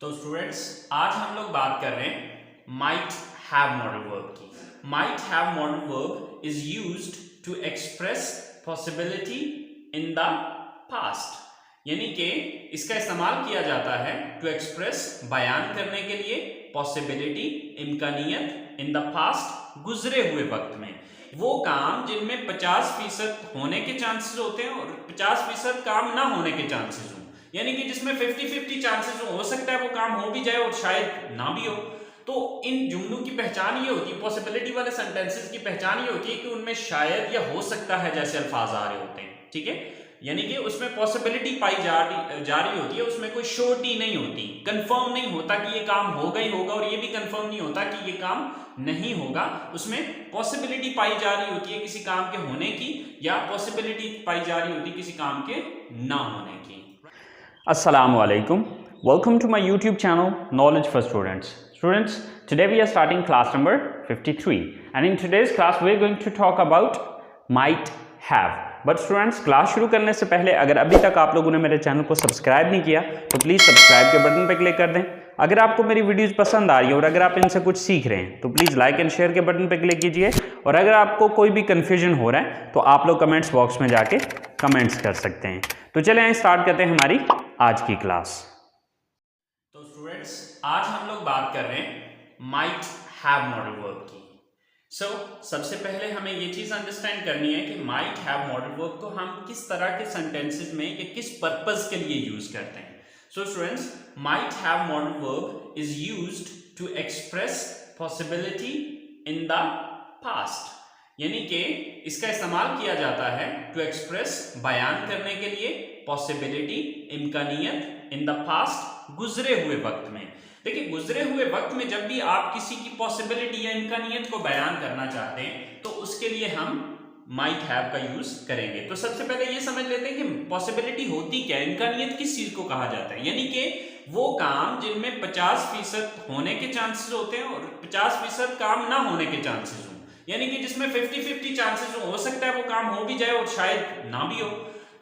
तो स्टूडेंट्स आज हम लोग बात कर रहे हैं माइट हैव मॉडल वर्ब की। Might have modal verb is used to express possibility in the past, यानी कि इसका इस्तेमाल किया जाता है टू एक्सप्रेस बयान करने के लिए पॉसिबिलिटी इम्कानियत इन द पास्ट गुजरे हुए वक्त में। वो काम जिनमें 50% होने के चांसेस होते हैं और 50% काम ना होने के चांसेस हों, यानी कि जिसमें 50-50 चांसेस हो सकता है वो काम हो भी जाए और शायद ना भी हो। तो इन जुमलों की पहचान ये होती है, पॉसिबिलिटी वाले सेंटेंसेस की पहचान ये होती है कि उनमें शायद या हो सकता है जैसे अल्फाज आ रहे होते हैं, ठीक है। यानी कि उसमें पॉसिबिलिटी पाई जा रही होती है, उसमें कोई श्योरिटी नहीं होती, कंफर्म नहीं होता कि ये काम होगा ही होगा और ये भी कंफर्म नहीं होता कि ये काम नहीं होगा। उसमें पॉसिबिलिटी पाई जा रही होती है किसी काम के होने की या पॉसिबिलिटी पाई जा रही होती है किसी काम के ना होने की। Assalamu alaikum. Welcome to my YouTube channel Knowledge for Students. Students, today we are starting class number 53 and in today's class we are going to talk about might have. But students, class शुरू करने से पहले अगर अभी तक आप लोगों ने मेरे चैनल को सब्सक्राइब नहीं किया तो प्लीज़ सब्सक्राइब के बटन पर क्लिक कर दें। अगर आपको मेरी वीडियोस पसंद आ रही है और अगर आप इनसे कुछ सीख रहे हैं तो प्लीज़ लाइक एंड शेयर के बटन पर क्लिक कीजिए और अगर आपको कोई भी कन्फ्यूजन हो रहा है तो आप लोग कमेंट्स बॉक्स में जाके कमेंट्स कर सकते हैं। तो चलें स्टार्ट करते हैं हमारी आज की क्लास। तो स्टूडेंट्स आज हम लोग बात कर रहे हैं माइट हैव मॉडल वर्ब की। सबसे पहले हमें ये चीज अंडरस्टैंड करनी है कि माइट हैव मॉडल वर्ब को हम किस तरह के सेंटेंसेस में या किस पर्पस के लिए यूज करते हैं। Students, might have modal verb is used to express possibility in the past, यानी कि इसका इस्तेमाल किया जाता है टू एक्सप्रेस बयान करने के लिए पॉसिबिलिटी इम्कानियत इन द पास्ट गुजरे हुए वक्त में। देखिए, गुजरे हुए वक्त में जब भी आप किसी की पॉसिबिलिटी या इम्कानियत को बयान करना चाहते हैं तो उसके लिए हम माइट हैव का यूज करेंगे। तो सबसे पहले ये समझ लेते हैं कि पॉसिबिलिटी होती क्या है, इम्कानियत किस चीज को कहा जाता है। यानी कि वो काम जिनमें 50% होने के चांसेस होते हैं और 50% काम ना होने के चांसेस हों, यानी कि जिसमें 50-50 चांसेस हो सकता है वो काम हो भी जाए और शायद ना भी हो।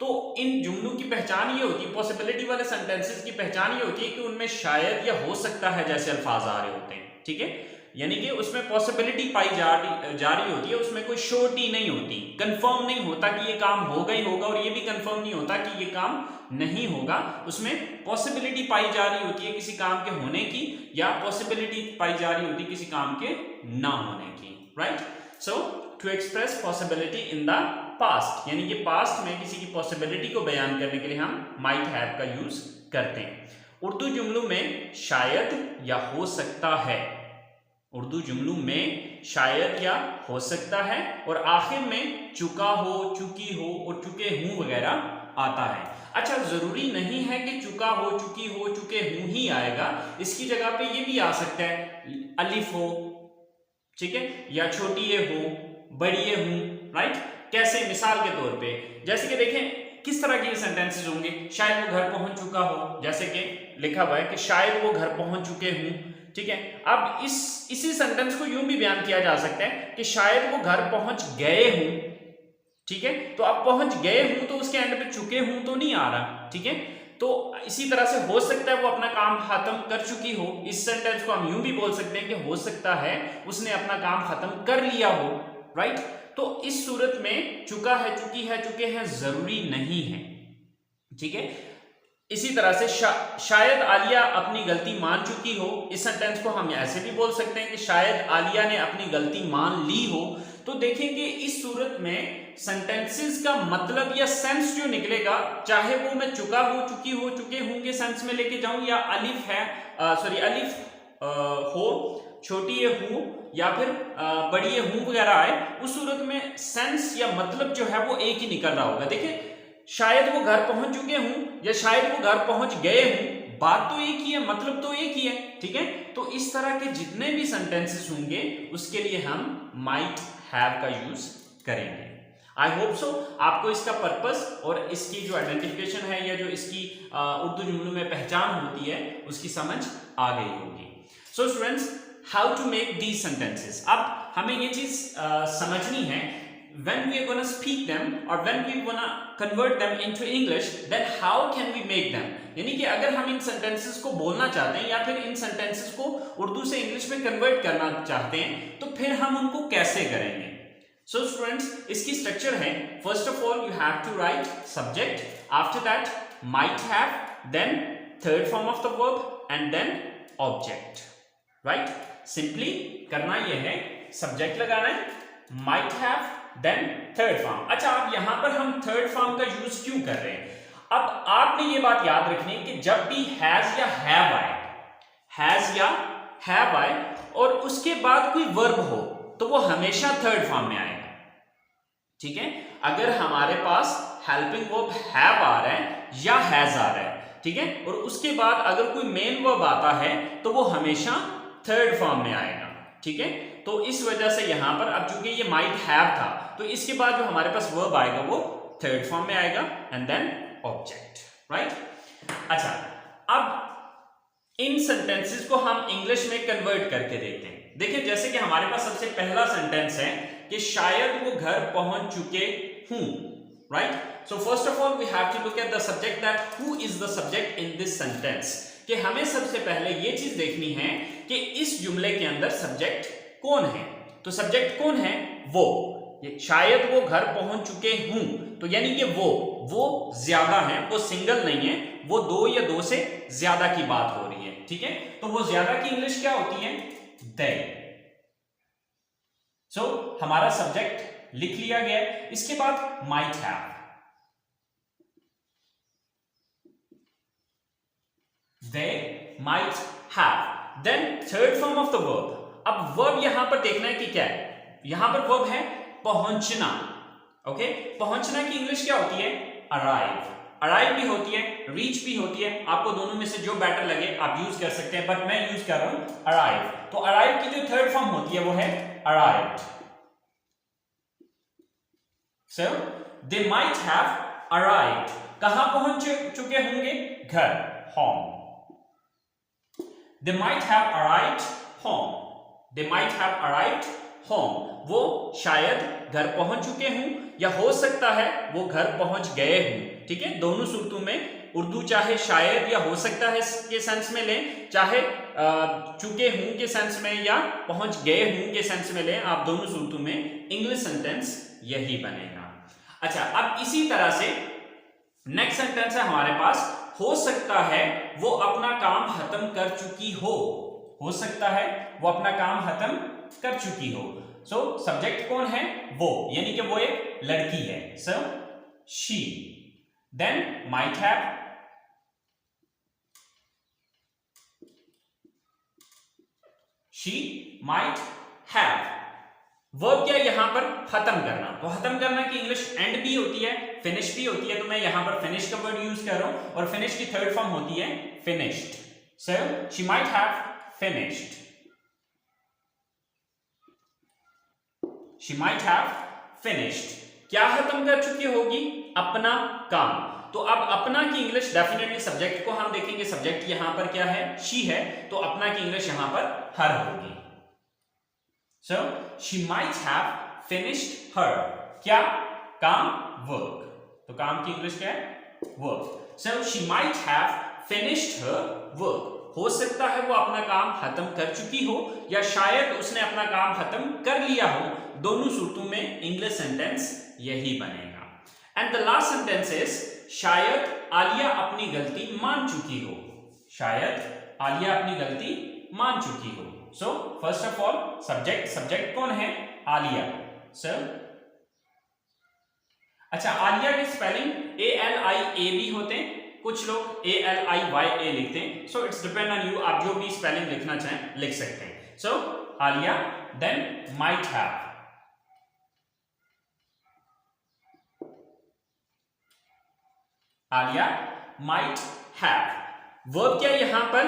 तो इन जुमलों की पहचान ये होती है, पॉसिबिलिटी वाले सेंटेंसेस की पहचान ये होती है कि उनमें शायद या हो सकता है जैसे अल्फाज आ रहे होते हैं, ठीक है। यानी कि उसमें पॉसिबिलिटी पाई जा रही होती है, उसमें कोई श्योरिटी नहीं होती, कंफर्म नहीं होता कि ये काम होगा ही होगा और ये भी कंफर्म नहीं होता कि ये काम नहीं होगा। उसमें पॉसिबिलिटी पाई जा रही होती है किसी काम के होने की या पॉसिबिलिटी पाई जा रही होती है किसी काम के ना होने की, right. So to express possibility in the past, यानी कि पास्ट में किसी की पॉसिबिलिटी को बयान करने के लिए हम माइट हैव का यूज करते हैं। उर्दू जुमलों में शायद या हो सकता है, उर्दू जुमलों में शायद या हो सकता है और आखिर में चुका हो, चुकी हो और चुके हूं वगैरह आता है। अच्छा, जरूरी नहीं है कि चुका हो, चुकी हो, चुके हूं ही आएगा, इसकी जगह पे ये भी आ सकता है अलिफ हो, ठीक है, या छोटी ए हो, बड़ी ए हूं, राइट। कैसे? मिसाल के तौर पे जैसे कि देखें किस तरह के सेंटेंसेस होंगे। शायद वो घर पहुंच चुका हो, जैसे कि लिखा हुआ है कि शायद वो घर पहुंच चुके हूं, ठीक है। अब इसी सेंटेंस को यूं भी बयान किया जा सकता है कि शायद वो घर पहुंच गए हूं, ठीक है। तो अब पहुंच गए हूं तो उसके एंड पे चुके हूं तो नहीं आ रहा, ठीक है। तो इसी तरह से हो सकता है वो अपना काम खत्म कर चुकी हो, इस सेंटेंस को हम यूं भी बोल सकते हैं कि हो सकता है उसने अपना काम खत्म कर लिया हो, राइट। तो इस सूरत में चुका है, चुकी है, चुके हैं जरूरी नहीं है, ठीक है। इसी तरह से शायद आलिया अपनी गलती मान चुकी हो, इस सेंटेंस को हम ऐसे भी बोल सकते हैं कि शायद आलिया ने अपनी गलती मान ली हो। तो देखेंगे इस सूरत में सेंटेंसेस का मतलब या सेंस जो निकलेगा, चाहे वो मैं चुका हो, चुकी हो, चुके हूं के सेंस में लेके जाऊं या अलिफ है अलिफ हो, छोटी ये हूं या फिर बड़ी ये हूं वगैरह आए, उस सूरत में सेंस या मतलब जो है वो एक ही निकल रहा होगा। देखिए, शायद वो घर पहुंच चुके हूं या शायद वो घर पहुंच गए हूं, बात तो एक ही है, मतलब तो एक ही है, ठीक है। तो इस तरह के जितने भी सेंटेंसेस होंगे उसके लिए हम माइट हैव का यूज करेंगे। आई होप सो आपको इसका पर्पस और इसकी जो आइडेंटिफिकेशन है या जो इसकी उर्दू जुमलों में पहचान होती है उसकी समझ आ गई होगी। So students, how to make these sentences. अब हमें ये चीज समझनी है, when we are going to speak them or when we want to convert them into English, then how can we make them? यानी कि अगर हम इन सेंटेंसेस को बोलना चाहते हैं या फिर इन सेंटेंसेस को उर्दू से इंग्लिश में कन्वर्ट करना चाहते हैं तो फिर हम उनको कैसे करेंगे। सो स्टूडेंट्स, इसकी स्ट्रक्चर है, first of all you have to write subject, after that might have, then third form of the verb and then object. Right, simply करना यह है, सब्जेक्ट लगाना है, might have, then third form. अच्छा, अब यहां पर हम थर्ड फॉर्म का यूज क्यों कर रहे हैं? अब आपने ये बात याद रखनी है कि जब भी हैज या हैव आए, हैज या हैव आए और उसके बाद कोई वर्ब हो तो वो हमेशा थर्ड फॉर्म में आएगा। ठीक है, अगर हमारे पास हेल्पिंग वर्ब हैव आ रहा है या हैज आ रहा है, ठीक है, और उसके बाद अगर कोई मेन वर्ब आता है तो वो हमेशा थर्ड फॉर्म में आएगा। ठीक है, तो इस वजह से यहां पर अब चूंकि ये माइट हैव था तो इसके बाद जो हमारे पास वर्ब आएगा वो थर्ड फॉर्म में आएगा एंड देन ऑब्जेक्ट। राइट, अच्छा, अब इन सेंटेंसेस को हम इंग्लिश में कन्वर्ट करके देखते हैं। देखिए, जैसे कि हमारे पास सबसे पहला सेंटेंस है कि शायद वो घर पहुंच चुके हूं। Right, so first of all we have to look at the subject, that who is the subject in this sentence. कि हमें सबसे पहले ये चीज देखनी है कि इस जुमले के अंदर सब्जेक्ट कौन है। तो सब्जेक्ट कौन है? वो। ये शायद वो घर पहुंच चुके हूं, तो यानी कि वो ज्यादा है, वो सिंगल नहीं है, वो दो या दो से ज्यादा की बात हो रही है। ठीक है, तो वो ज्यादा की इंग्लिश क्या होती है? दे। सो हमारा सब्जेक्ट लिख लिया गया। इसके बाद might have, they might have, then third form of the verb। अब वर्ब यहां पर देखना है कि क्या है। यहां पर वर्ब है पहुंचना। ओके, पहुंचना की इंग्लिश क्या होती है? अराइव। अराइव भी होती है, रीच भी होती है, आपको दोनों में से जो बेटर लगे आप यूज कर सकते हैं, बट मैं यूज कर रहा हूं अराइव। तो अराइव की जो थर्ड फॉर्म होती है वो है arrived. So they might have arrived, कहां पहुंच चुके होंगे? घर, home. They might have arrived home. They might have arrived home. वो शायद घर पहुंच चुके हों या हो सकता है वो घर पहुंच गए हों। ठीक है, दोनों सूरतों में उर्दू चाहे शायद या हो सकता है के सेंस में लें, चाहे चुके हों के सेंस में या पहुंच गए हों के सेंस में लें, आप दोनों सूरतों में इंग्लिश सेंटेंस यही बनेगा। अच्छा, अब इसी तरह से नेक्स्ट सेंटेंस है हमारे पास, हो सकता है वो अपना काम खत्म कर चुकी हो सकता है वो अपना काम खत्म कर चुकी हो। सो सब्जेक्ट कौन है? वो, यानी कि वो एक लड़की है। So she, then might have, she might have. Verb क्या यहां पर? खत्म करना। तो खत्म करना की इंग्लिश एंड भी होती है, फिनिश भी होती है, तो मैं यहां पर फिनिश का वर्ड यूज कर रहा हूं, और फिनिश की थर्ड फॉर्म होती है finished. So she might have finished, she might have finished. क्या खत्म कर चुकी होगी? अपना काम। तो अब अपना की इंग्लिश डेफिनेटली, सब्जेक्ट को हम देखेंगे, सब्जेक्ट यहां पर क्या है? शी है, तो अपना की इंग्लिश यहां पर हर होगी। So she might have finished her, क्या? काम, work। तो काम की इंग्लिश क्या है? Work। So she might have finished her work। हो सकता है वो अपना काम खत्म कर चुकी हो या शायद उसने अपना काम खत्म कर लिया हो, दोनों सूरतों में इंग्लिश सेंटेंस यही बनेगा। And the last sentence is, शायद आलिया अपनी गलती मान चुकी हो। शायद आलिया अपनी गलती मान चुकी हो। सो फर्स्ट ऑफ ऑल सब्जेक्ट कौन है? आलिया। सर, अच्छा, आलिया की स्पेलिंग ALIA भी होते हैं, कुछ लोग ALIYA लिखते हैं। So it's depend on you, आप जो भी स्पेलिंग लिखना चाहें लिख सकते हैं। So Aliya, then might have, Aliya might have. Verb क्या यहां पर?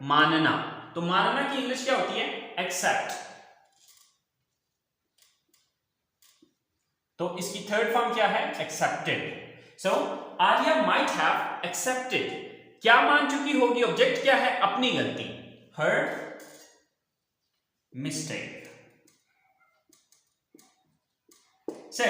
मानना। तो मानना की इंग्लिश क्या होती है? एक्सेप्ट। तो इसकी थर्ड फॉर्म क्या है? Accepted. So Alia might have accepted, क्या मान चुकी होगी? ऑब्जेक्ट क्या है? अपनी गलती, हर mistake. So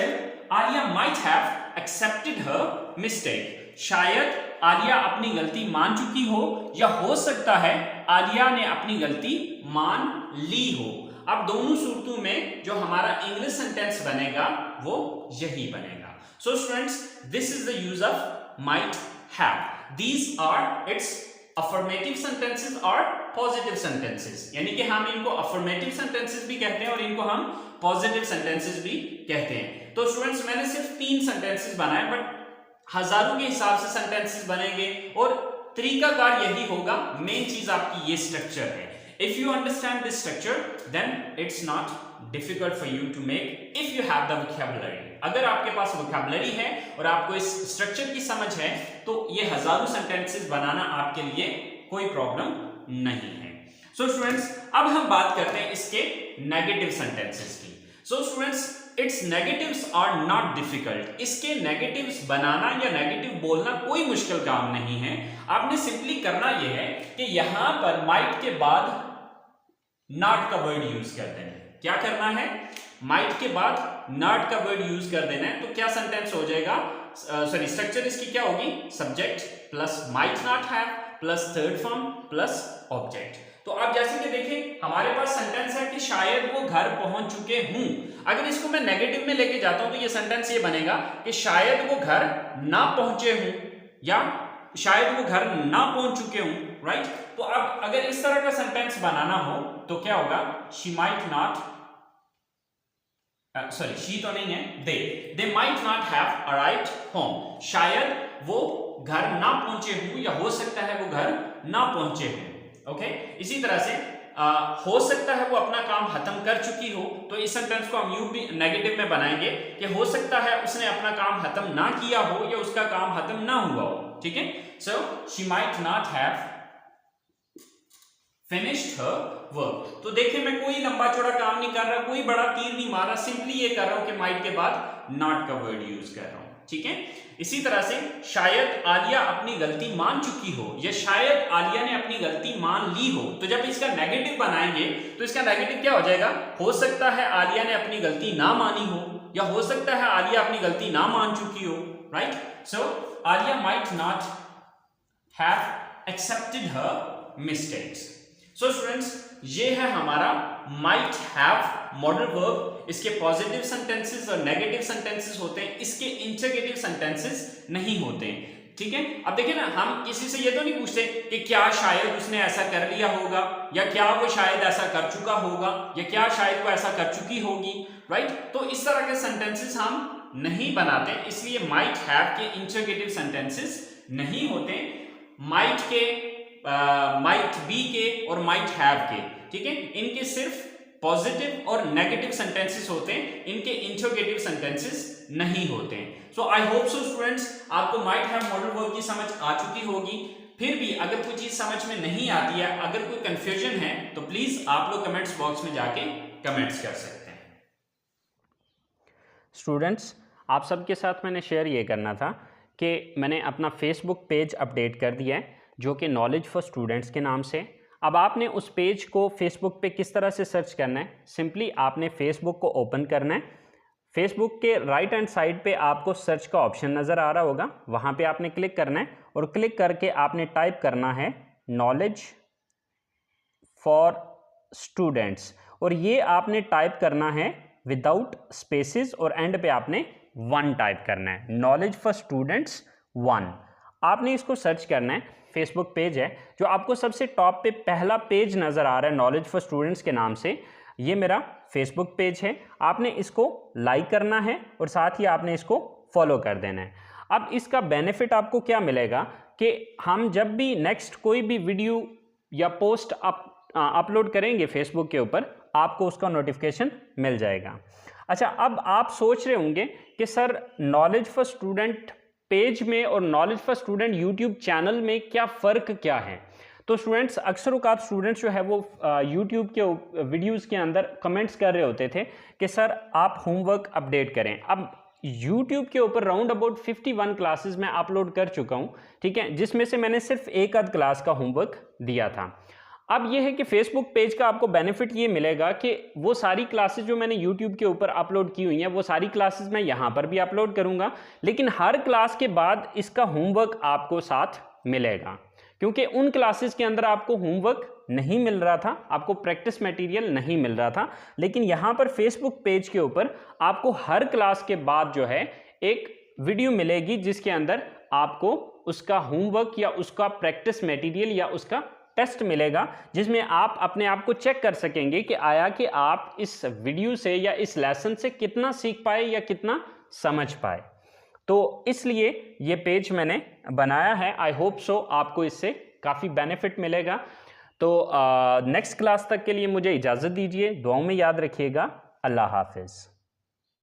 Alia might have accepted her mistake, शायद आलिया अपनी गलती मान चुकी हो, या हो सकता है आलिया ने अपनी गलती मान ली हो। अब दोनों सूरतों में जो हमारा इंग्लिश सेंटेंस बनेगा वो यही बनेगा। So students, this is the use of might have. These are its affirmative sentences और पॉजिटिव सेंटेंसेस, यानी कि हम इनको अफर्मेटिव सेंटेंसेस भी कहते हैं और इनको हम पॉजिटिव सेंटेंसेस भी कहते हैं। तो स्टूडेंट्स, मैंने सिर्फ 3 सेंटेंसेस बनाए, बट हजारों के हिसाब से सेंटेंसेस बनेंगे और तरीकाकार यही होगा। मेन चीज आपकी ये स्ट्रक्चर है। If you understand this structure then it's not difficult for you to make if you have the vocabulary. अगर आपके पास वोकैबुलरी है और आपको इस स्ट्रक्चर की समझ है तो ये हजारों सेंटेंसेस बनाना आपके लिए कोई प्रॉब्लम नहीं है। सो स्टूडेंट्स, अब हम बात करते हैं इसके नेगेटिव सेंटेंसेस की। So students, it's negatives are not difficult. इसके नेगेटिव्स बनाना या नेगेटिव बोलना कोई मुश्किल काम नहीं है। आपने सिंपली करना यह है कि यहां पर माइट के बाद नॉट का वर्ड यूज कर देना है। क्या करना है? माइट के बाद नॉट का वर्ड यूज कर देना है। तो क्या सेंटेंस हो जाएगा? सॉरी, स्ट्रक्चर इसकी क्या होगी? Subject plus might not have plus third form plus object. तो अब जैसे कि देखिए हमारे पास सेंटेंस है कि शायद वो घर पहुंच चुके हूं। अगर इसको मैं नेगेटिव में लेके जाता हूं तो ये सेंटेंस ये बनेगा कि शायद वो घर ना पहुंचे हूं या शायद वो घर ना पहुंच चुके हूं, राइट? तो अब अगर इस तरह का सेंटेंस बनाना हो तो क्या होगा? She might not, sorry she तो नहीं है, they might not have arrived home. शायद वो घर ना पहुंचे हूं या हो सकता है वो घर ना पहुंचे हूं। ओके, इसी तरह से हो सकता है वो अपना काम खत्म कर चुकी हो। तो इस सेंटेंस को हम यूं भी नेगेटिव में बनाएंगे कि हो सकता है उसने अपना काम खत्म ना किया हो या उसका काम खत्म ना हुआ हो। ठीक है, so she might not have finished her work. तो देखिए मैं कोई लंबा चौड़ा काम नहीं कर रहा, कोई बड़ा तीर नहीं मारा, सिंपली ये कर रहा हूं कि माइट के बाद नॉट का वर्ड यूज कर रहा हूं। ठीक है, इसी तरह से शायद आलिया अपनी गलती मान चुकी हो या शायद आलिया ने अपनी गलती मान ली हो। तो जब इसका नेगेटिव बनाएंगे तो इसका नेगेटिव क्या हो जाएगा? हो सकता है आलिया ने अपनी गलती ना मानी हो या हो सकता है आलिया अपनी गलती ना मान चुकी हो, right? So Alia might not have accepted her mistakes. So students, ये है हमारा माइट हैव मॉडल वर्ब। इसके पॉजिटिव सेंटेंसेस और नेगेटिव सेंटेंसेस होते हैं, इसके इंटरगेटिव सेंटेंसेस नहीं होते। ठीक है, अब देखिए ना, हम किसी से ये तो नहीं पूछते कि क्या शायद उसने ऐसा कर लिया होगा या क्या वो शायद ऐसा कर चुका होगा या क्या शायद वो ऐसा कर चुकी होगी, राइट? तो इस तरह के सेंटेंसेस हम नहीं बनाते, इसलिए माइट हैव के इंटरगेटिव सेंटेंसेस नहीं होते। माइट के, माइट बी के और माइट हैव के, ठीक है, इनके सिर्फ पॉजिटिव और नेगेटिव सेंटेंसेस होते हैं, इनके इंटरगेटिव सेंटेंसेस नहीं होते हैं। सो आई होप सो स्टूडेंट्स, आपको माइट हैव मॉडल वर्ब की समझ आ चुकी होगी। फिर भी अगर कोई चीज समझ में नहीं आती है, अगर कोई कंफ्यूजन है, तो प्लीज आप लोग कमेंट्स बॉक्स में जाके कमेंट्स कर सकते हैं। स्टूडेंट्स, आप सबके साथ मैंने शेयर ये करना था कि मैंने अपना फेसबुक पेज अपडेट कर दिया है जो कि नॉलेज फॉर स्टूडेंट्स के नाम से। अब आपने उस पेज को फेसबुक पे किस तरह से सर्च करना है? सिंपली आपने फेसबुक को ओपन करना है। फेसबुक के राइट हैंड साइड पे आपको सर्च का ऑप्शन नज़र आ रहा होगा, वहाँ पे आपने क्लिक करना है और क्लिक करके आपने टाइप करना है नॉलेज फॉर स्टूडेंट्स, और ये आपने टाइप करना है विदाउट स्पेसिस और एंड पे आपने 1 टाइप करना है, नॉलेज फॉर स्टूडेंट्स 1। आपने इसको सर्च करना है। फेसबुक पेज है जो आपको सबसे टॉप पे पहला पेज नज़र आ रहा है नॉलेज फॉर स्टूडेंट्स के नाम से, ये मेरा फेसबुक पेज है। आपने इसको लाइक करना है और साथ ही आपने इसको फॉलो कर देना है। अब इसका बेनिफिट आपको क्या मिलेगा कि हम जब भी नेक्स्ट कोई भी वीडियो या पोस्ट अपलोड करेंगे फेसबुक के ऊपर, आपको उसका नोटिफिकेशन मिल जाएगा। अच्छा, अब आप सोच रहे होंगे कि sir knowledge for student page में और knowledge for student YouTube channel में क्या फ़र्क क्या है? तो स्टूडेंट्स, अक्सर औक़ात स्टूडेंट्स जो है वो यूट्यूब के वीडियोस के अंदर कमेंट्स कर रहे होते थे कि सर आप होमवर्क अपडेट करें। अब यूट्यूब के ऊपर राउंड अबाउट 51 क्लासेस मैं अपलोड कर चुका हूं, ठीक है, जिसमें से मैंने सिर्फ एक आध क्लास का होमवर्क दिया था। अब ये है कि फेसबुक पेज का आपको बेनिफिट ये मिलेगा कि वो सारी क्लासेस जो मैंने यूट्यूब के ऊपर अपलोड की हुई हैं वो सारी क्लासेस मैं यहाँ पर भी अपलोड करूँगा, लेकिन हर क्लास के बाद इसका होमवर्क आपको साथ मिलेगा, क्योंकि उन क्लासेस के अंदर आपको होमवर्क नहीं मिल रहा था, आपको प्रैक्टिस मटेरियल नहीं मिल रहा था, लेकिन यहाँ पर फेसबुक पेज के ऊपर आपको हर क्लास के बाद जो है एक वीडियो मिलेगी जिसके अंदर आपको उसका होमवर्क या उसका प्रैक्टिस मटेरियल या उसका टेस्ट मिलेगा, जिसमें आप अपने आप को चेक कर सकेंगे कि आया कि आप इस वीडियो से या इस लेसन से कितना सीख पाए या कितना समझ पाए। तो इसलिए ये पेज मैंने बनाया है। आई होप सो आपको इससे काफ़ी बेनिफिट मिलेगा। तो नेक्स्ट क्लास तक के लिए मुझे इजाज़त दीजिए, दुआओं में याद रखिएगा। अल्लाह हाफिज़।